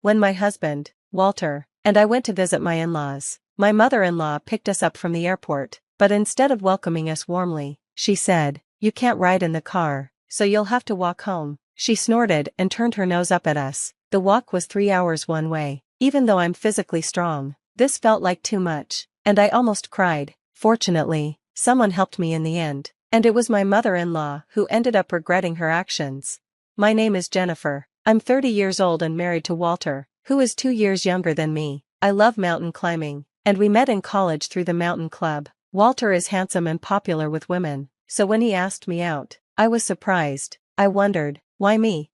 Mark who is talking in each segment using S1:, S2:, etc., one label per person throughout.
S1: When my husband, Walter, and I went to visit my in-laws, my mother-in-law picked us up from the airport, but instead of welcoming us warmly, she said, "You can't ride in the car, so you'll have to walk home." She snorted and turned her nose up at us. The walk was 3 hours one way. Even though I'm physically strong, this felt like too much, and I almost cried. Fortunately, someone helped me in the end, and it was my mother-in-law who ended up regretting her actions. My name is Jennifer. I'm 30 years old and married to Walter, who is 2 years younger than me. I love mountain climbing, and we met in college through the mountain club. Walter is handsome and popular with women, so when he asked me out, I was surprised. I wondered, why me?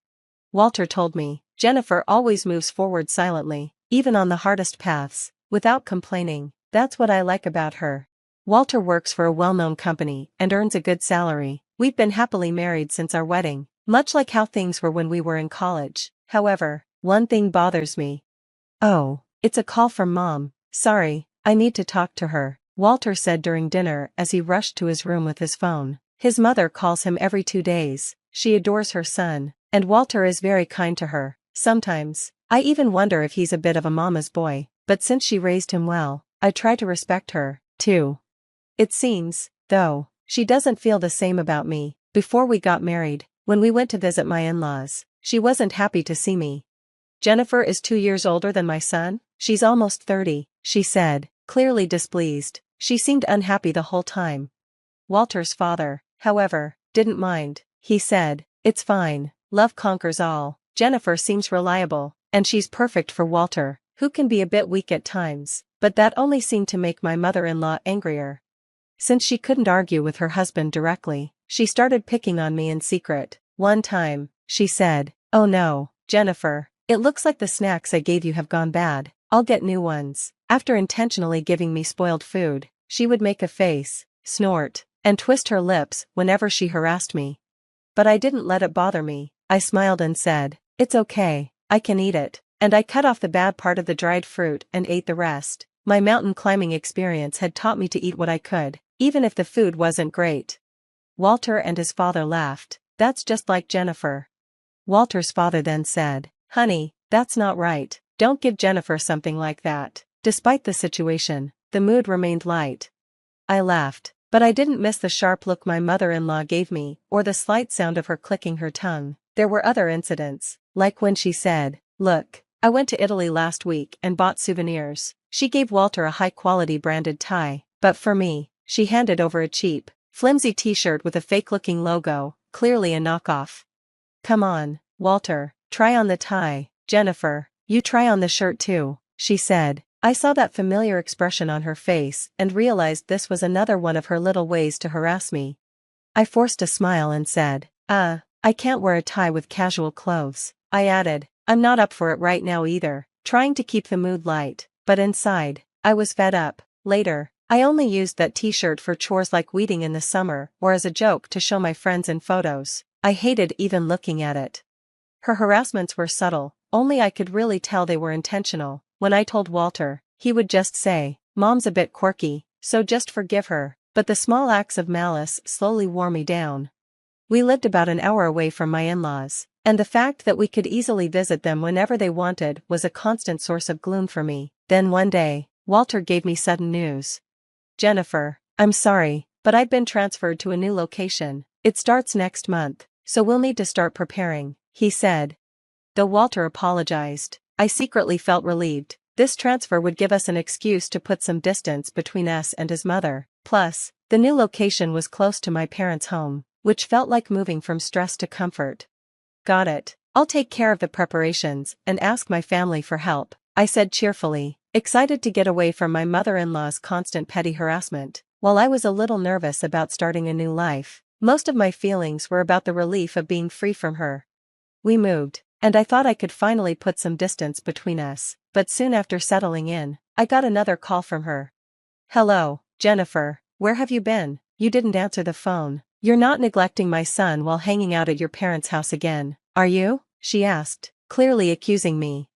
S1: Walter told me, Jennifer always moves forward silently, even on the hardest paths, without complaining. That's what I like about her. Walter works for a well-known company and earns a good salary. We've been happily married since our wedding, much like how things were when we were in college. However, one thing bothers me. Oh, it's a call from Mom. Sorry, I need to talk to her, Walter said during dinner as he rushed to his room with his phone. His mother calls him every 2 days. She adores her son, and Walter is very kind to her. Sometimes, I even wonder if he's a bit of a mama's boy, but since she raised him well, I try to respect her, too. It seems, though, she doesn't feel the same about me. Before we got married, when we went to visit my in-laws, she wasn't happy to see me. Jennifer is 2 years older than my son? She's almost 30, she said, clearly displeased. She seemed unhappy the whole time. Walter's father, however, didn't mind. He said, "It's fine, love conquers all. Jennifer seems reliable, and she's perfect for Walter, who can be a bit weak at times," but that only seemed to make my mother-in-law angrier. Since she couldn't argue with her husband directly, she started picking on me in secret. One time, she said, "Oh no, Jennifer, it looks like the snacks I gave you have gone bad. I'll get new ones." After intentionally giving me spoiled food, she would make a face, snort, and twist her lips whenever she harassed me. But I didn't let it bother me. I smiled and said, "It's okay, I can eat it," and I cut off the bad part of the dried fruit and ate the rest. My mountain climbing experience had taught me to eat what I could, even if the food wasn't great. Walter and his father laughed. "That's just like Jennifer." Walter's father then said, "Honey, that's not right. Don't give Jennifer something like that." Despite the situation, the mood remained light. I laughed, but I didn't miss the sharp look my mother-in-law gave me, or the slight sound of her clicking her tongue. There were other incidents, like when she said, "Look, I went to Italy last week and bought souvenirs." She gave Walter a high-quality branded tie, but for me, she handed over a cheap, flimsy t-shirt with a fake-looking logo, clearly a knockoff. "Come on, Walter, try on the tie. Jennifer, you try on the shirt too," she said. I saw that familiar expression on her face and realized this was another one of her little ways to harass me. I forced a smile and said, I can't wear a tie with casual clothes." I added, "I'm not up for it right now either," trying to keep the mood light, but inside, I was fed up. Later, I only used that t-shirt for chores like weeding in the summer or as a joke to show my friends in photos. I hated even looking at it. Her harassments were subtle, only I could really tell they were intentional. When I told Walter, he would just say, "Mom's a bit quirky, so just forgive her," but the small acts of malice slowly wore me down. We lived about an hour away from my in-laws, and the fact that we could easily visit them whenever they wanted was a constant source of gloom for me. Then one day, Walter gave me sudden news. "Jennifer, I'm sorry, but I've been transferred to a new location. It starts next month, so we'll need to start preparing," he said. Though Walter apologized, I secretly felt relieved. This transfer would give us an excuse to put some distance between us and his mother. Plus, the new location was close to my parents' home, which felt like moving from stress to comfort. "Got it. I'll take care of the preparations and ask my family for help," I said cheerfully, excited to get away from my mother-in-law's constant petty harassment. While I was a little nervous about starting a new life, most of my feelings were about the relief of being free from her. We moved, and I thought I could finally put some distance between us, but soon after settling in, I got another call from her. "Hello, Jennifer, where have you been? You didn't answer the phone. You're not neglecting my son while hanging out at your parents' house again, are you?" she asked, clearly accusing me.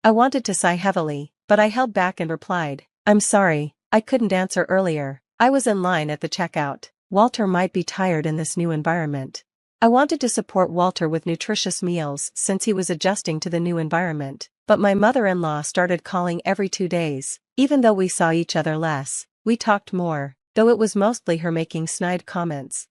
S1: I wanted to sigh heavily, but I held back and replied, "I'm sorry, I couldn't answer earlier. I was in line at the checkout." Walter might be tired in this new environment. I wanted to support Walter with nutritious meals since he was adjusting to the new environment. But my mother-in-law started calling every 2 days. Even though we saw each other less, we talked more, though it was mostly her making snide comments.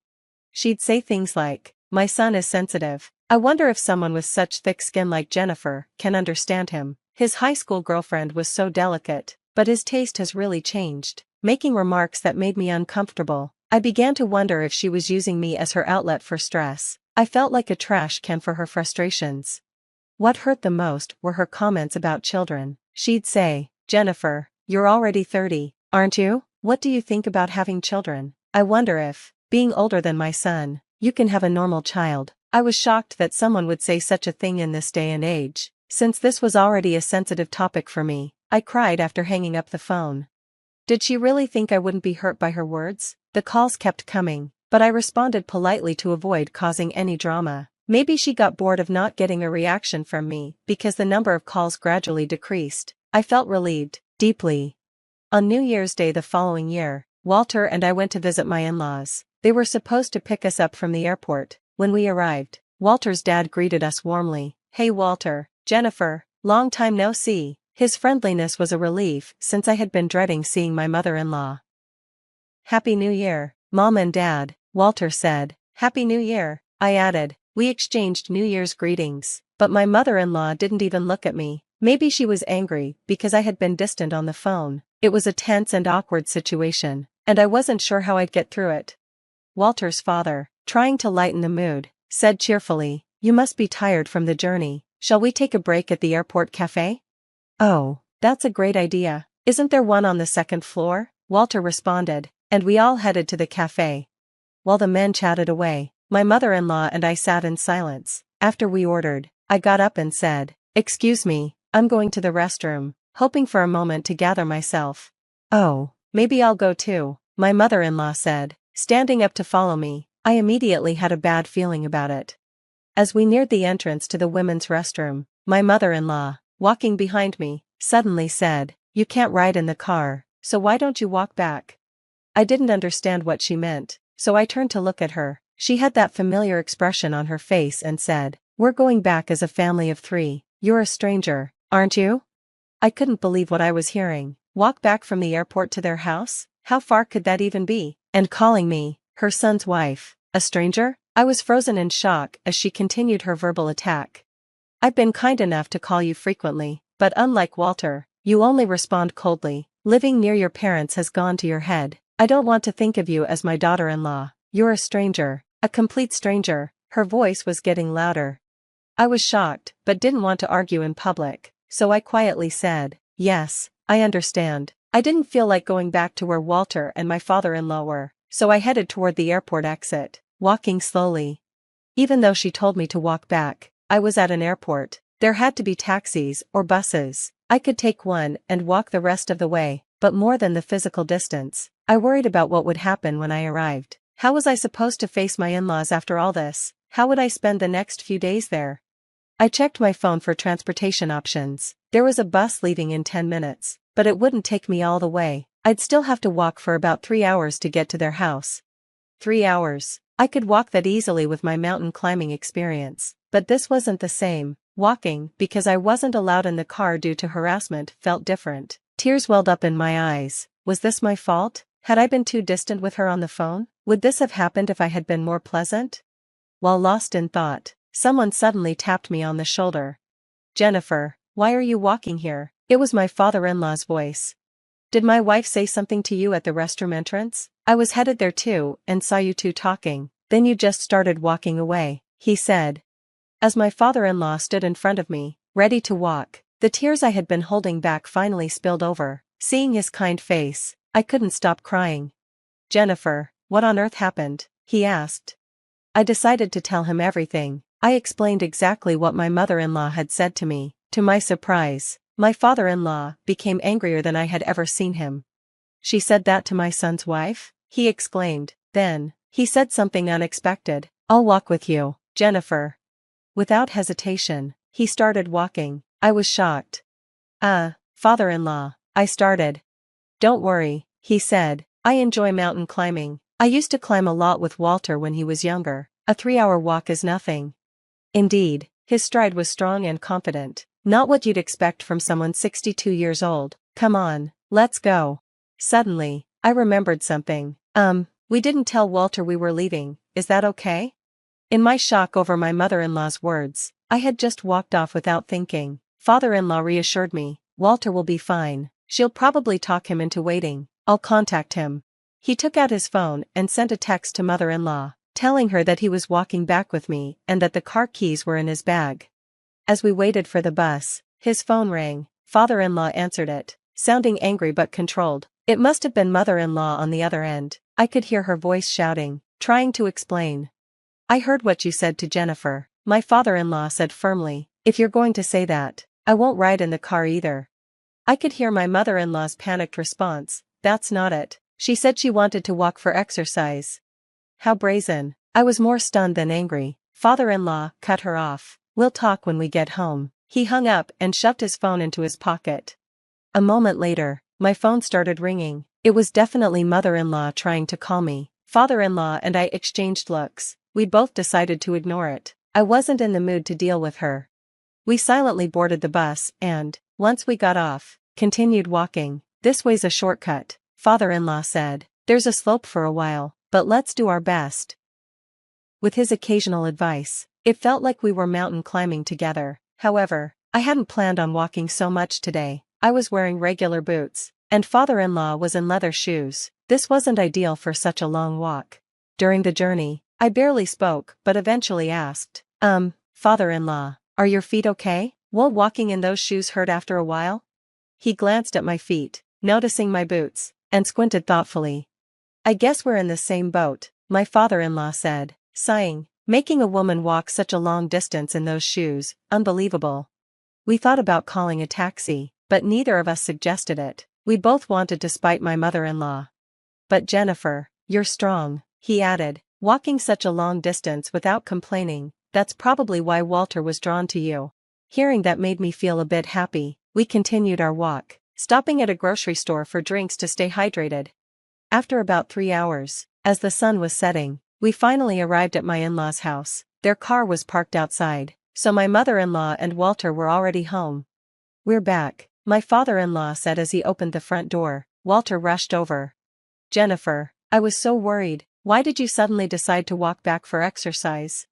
S1: She'd say things like, "My son is sensitive. I wonder if someone with such thick skin like Jennifer can understand him. His high school girlfriend was so delicate, but his taste has really changed," making remarks that made me uncomfortable. I began to wonder if she was using me as her outlet for stress. I felt like a trash can for her frustrations. What hurt the most were her comments about children. She'd say, "Jennifer, you're already 30, aren't you? What do you think about having children? I wonder if, being older than my son, you can have a normal child." I was shocked that someone would say such a thing in this day and age. Since this was already a sensitive topic for me, I cried after hanging up the phone. Did she really think I wouldn't be hurt by her words? The calls kept coming, but I responded politely to avoid causing any drama. Maybe she got bored of not getting a reaction from me because the number of calls gradually decreased. I felt relieved, deeply. On New Year's Day the following year, Walter and I went to visit my in-laws. They were supposed to pick us up from the airport. When we arrived, Walter's dad greeted us warmly. "Hey Walter, Jennifer, long time no see." His friendliness was a relief since I had been dreading seeing my mother-in-law. "Happy New Year, Mom and Dad," Walter said. "Happy New Year," I added. We exchanged New Year's greetings, but my mother-in-law didn't even look at me. Maybe she was angry because I had been distant on the phone. It was a tense and awkward situation, and I wasn't sure how I'd get through it. Walter's father, trying to lighten the mood, said cheerfully, "You must be tired from the journey. Shall we take a break at the airport cafe?" "Oh, that's a great idea. Isn't there one on the second floor?" Walter responded, and we all headed to the cafe. While the men chatted away, my mother-in-law and I sat in silence. After we ordered, I got up and said, "Excuse me, I'm going to the restroom," hoping for a moment to gather myself. "Oh, maybe I'll go too," my mother-in-law said, standing up to follow me. I immediately had a bad feeling about it. As we neared the entrance to the women's restroom, my mother-in-law, walking behind me, suddenly said, "You can't ride in the car, so why don't you walk back?" I didn't understand what she meant, so I turned to look at her. She had that familiar expression on her face and said, "We're going back as a family of 3. You're a stranger, aren't you?" I couldn't believe what I was hearing. Walk back from the airport to their house? How far could that even be? And calling me, her son's wife, a stranger? I was frozen in shock as she continued her verbal attack. "I've been kind enough to call you frequently, but unlike Walter, you only respond coldly. Living near your parents has gone to your head. I don't want to think of you as my daughter-in-law. You're a stranger, a complete stranger." Her voice was getting louder. I was shocked, but didn't want to argue in public, so I quietly said, "Yes, I understand." I didn't feel like going back to where Walter and my father-in-law were, so I headed toward the airport exit, walking slowly. Even though she told me to walk back, I was at an airport. There had to be taxis or buses. I could take one and walk the rest of the way, but more than the physical distance, I worried about what would happen when I arrived. How was I supposed to face my in-laws after all this? How would I spend the next few days there? I checked my phone for transportation options. There was a bus leaving in 10 minutes, but it wouldn't take me all the way. I'd still have to walk for about 3 hours to get to their house. 3 hours. I could walk that easily with my mountain climbing experience, but this wasn't the same. Walking, because I wasn't allowed in the car due to harassment, felt different. Tears welled up in my eyes. Was this my fault? Had I been too distant with her on the phone? Would this have happened if I had been more pleasant? While lost in thought, someone suddenly tapped me on the shoulder. "Jennifer, why are you walking here?" It was my father-in-law's voice. "Did my wife say something to you at the restroom entrance? I was headed there too and saw you two talking. Then you just started walking away," he said. As my father-in-law stood in front of me, ready to walk, the tears I had been holding back finally spilled over. Seeing his kind face, I couldn't stop crying. "Jennifer, what on earth happened?" he asked. I decided to tell him everything. I explained exactly what my mother-in-law had said to me. To my surprise, my father-in-law became angrier than I had ever seen him. "She said that to my son's wife?" he exclaimed. Then, he said something unexpected. "I'll walk with you, Jennifer." Without hesitation, he started walking. I was shocked. Father-in-law," I started. "Don't worry," he said. "I enjoy mountain climbing. I used to climb a lot with Walter when he was younger. A 3-hour walk is nothing." Indeed, his stride was strong and confident. Not what you'd expect from someone 62 years old. Come on, let's go. Suddenly, I remembered something. We didn't tell Walter we were leaving, is that okay? In my shock over my mother-in-law's words, I had just walked off without thinking. Father-in-law reassured me, Walter will be fine. She'll probably talk him into waiting. I'll contact him. He took out his phone and sent a text to mother-in-law, telling her that he was walking back with me and that the car keys were in his bag. As we waited for the bus, his phone rang. Father-in-law answered it, sounding angry but controlled. It must have been mother-in-law on the other end. I could hear her voice shouting, trying to explain. I heard what you said to Jennifer. My father-in-law said firmly, if you're going to say that, I won't ride in the car either. I could hear my mother-in-law's panicked response, that's not it. She said she wanted to walk for exercise. How brazen. I was more stunned than angry. Father-in-law cut her off. We'll talk when we get home. He hung up and shoved his phone into his pocket. A moment later, my phone started ringing. It was definitely mother-in-law trying to call me. Father-in-law and I exchanged looks. We both decided to ignore it. I wasn't in the mood to deal with her. We silently boarded the bus and, once we got off, continued walking. This way's a shortcut, father-in-law said. There's a slope for a while, but let's do our best. With his occasional advice, it felt like we were mountain climbing together. However, I hadn't planned on walking so much today. I was wearing regular boots, and father-in-law was in leather shoes. This wasn't ideal for such a long walk. During the journey, I barely spoke but eventually asked, father-in-law, are your feet okay? Will walking in those shoes hurt after a while? He glanced at my feet, noticing my boots, and squinted thoughtfully. I guess we're in the same boat, my father-in-law said, sighing. Making a woman walk such a long distance in those shoes, unbelievable. We thought about calling a taxi, but neither of us suggested it. We both wanted to spite my mother-in-law. But Jennifer, you're strong, he added, walking such a long distance without complaining. That's probably why Walter was drawn to you. Hearing that made me feel a bit happy. We continued our walk, stopping at a grocery store for drinks to stay hydrated. After about 3 hours, as the sun was setting, we finally arrived at my in-laws' house. Their car was parked outside, so my mother-in-law and Walter were already home. We're back, my father-in-law said as he opened the front door. Walter rushed over. Jennifer, I was so worried. Why did you suddenly decide to walk back for exercise?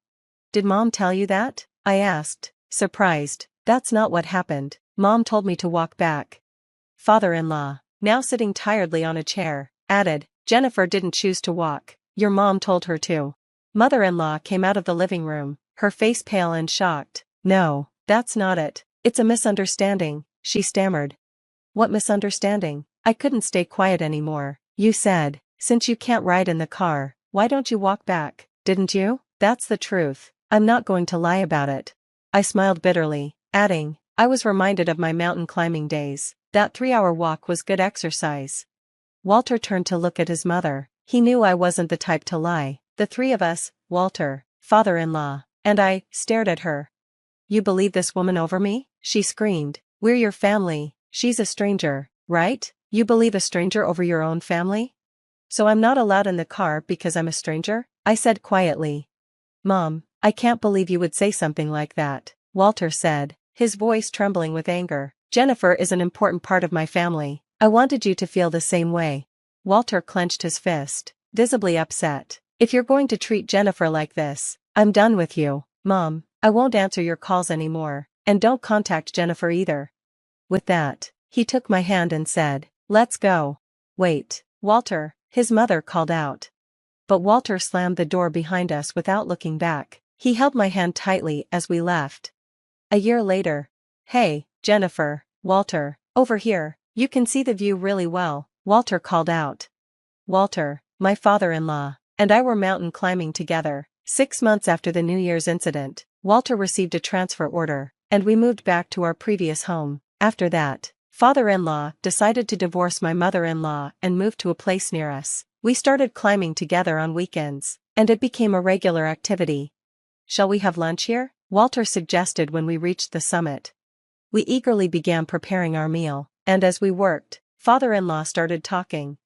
S1: Did Mom tell you that? I asked, surprised. That's not what happened. Mom told me to walk back. Father-in-law, now sitting tiredly on a chair, added, Jennifer didn't choose to walk. Your mom told her to. Mother-in-law came out of the living room, her face pale and shocked. No, that's not it. It's a misunderstanding, she stammered. What misunderstanding? I couldn't stay quiet anymore. You said, since you can't ride in the car, why don't you walk back, didn't you? That's the truth. I'm not going to lie about it. I smiled bitterly, adding, I was reminded of my mountain climbing days. That 3-hour walk was good exercise. Walter turned to look at his mother. He knew I wasn't the type to lie. The three of us, Walter, father-in-law, and I, stared at her. You believe this woman over me? She screamed. We're your family. She's a stranger, right? You believe a stranger over your own family? So I'm not allowed in the car because I'm a stranger? I said quietly. Mom, I can't believe you would say something like that, Walter said, his voice trembling with anger. Jennifer is an important part of my family. I wanted you to feel the same way. Walter clenched his fist, visibly upset. If you're going to treat Jennifer like this, I'm done with you. Mom, I won't answer your calls anymore, and don't contact Jennifer either. With that, he took my hand and said, let's go. Wait, Walter, his mother called out. But Walter slammed the door behind us without looking back. He held my hand tightly as we left. A year later. Hey, Jennifer, Walter, over here, you can see the view really well, Walter called out. Walter, my father-in-law, and I were mountain climbing together. 6 months after the New Year's incident, Walter received a transfer order, and we moved back to our previous home. After that, father-in-law decided to divorce my mother-in-law and move to a place near us. We started climbing together on weekends, and it became a regular activity. Shall we have lunch here? Walter suggested when we reached the summit. We eagerly began preparing our meal, and as we worked, father-in-law started talking.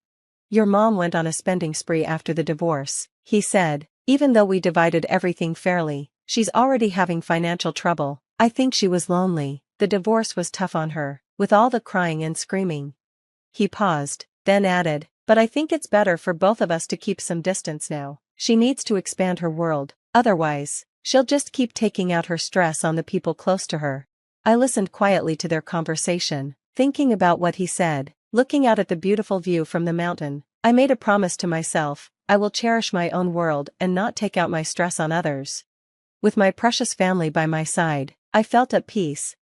S1: Your mom went on a spending spree after the divorce, he said. Even though we divided everything fairly, she's already having financial trouble. I think she was lonely. The divorce was tough on her, with all the crying and screaming. He paused, then added, but I think it's better for both of us to keep some distance now. She needs to expand her world, otherwise, she'll just keep taking out her stress on the people close to her. I listened quietly to their conversation, thinking about what he said, looking out at the beautiful view from the mountain. I made a promise to myself, I will cherish my own world and not take out my stress on others. With my precious family by my side, I felt at peace,